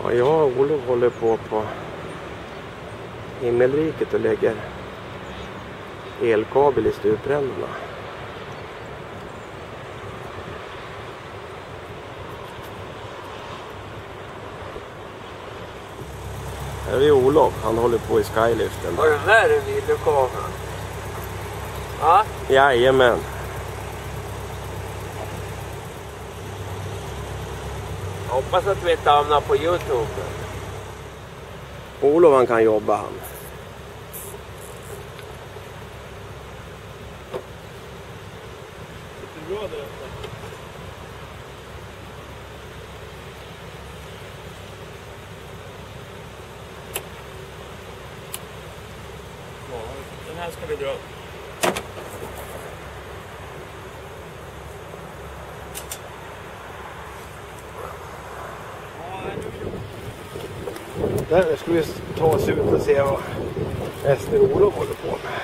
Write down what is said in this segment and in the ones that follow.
Ja, jag och Olof håller på Himmelriket och lägger elkabel i stuprännorna. Här är vi Olof, han håller på i skyliften. Har du med dig videokameran? Ja? Jajamän. Jag hoppas att vi inte hamnar på YouTube. Olof han kan jobba han. Det är bra där uppe. Ja, den här ska vi dra upp. Där ska vi ta oss ut och se vad Ester och Olof håller på med.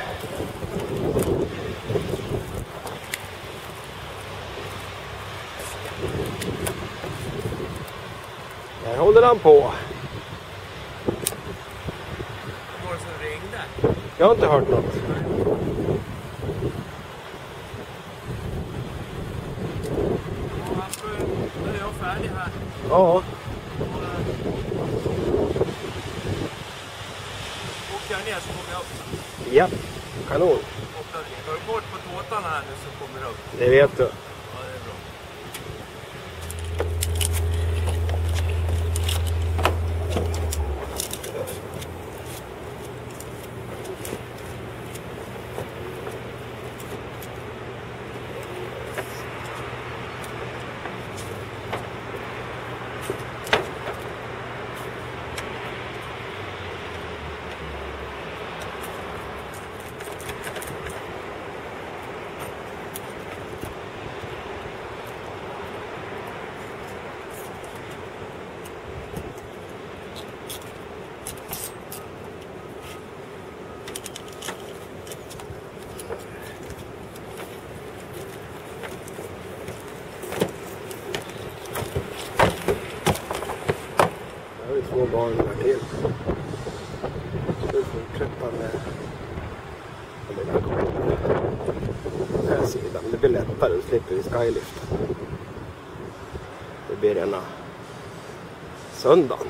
Där håller han på. Vad var det som ringde? Jag har inte hört något. Ja, nu är jag färdig här. Ja. Åker jag ner så kommer jag upp. Ja, kanon. Har du kort på tåtarna här nu så kommer du upp. Det vet du. Ja, det är bra. Här är två barn här till. Så vi fortsätta med den här sidan. Det blir lättare, då slipper vi skyliften. Det blir ena söndagen.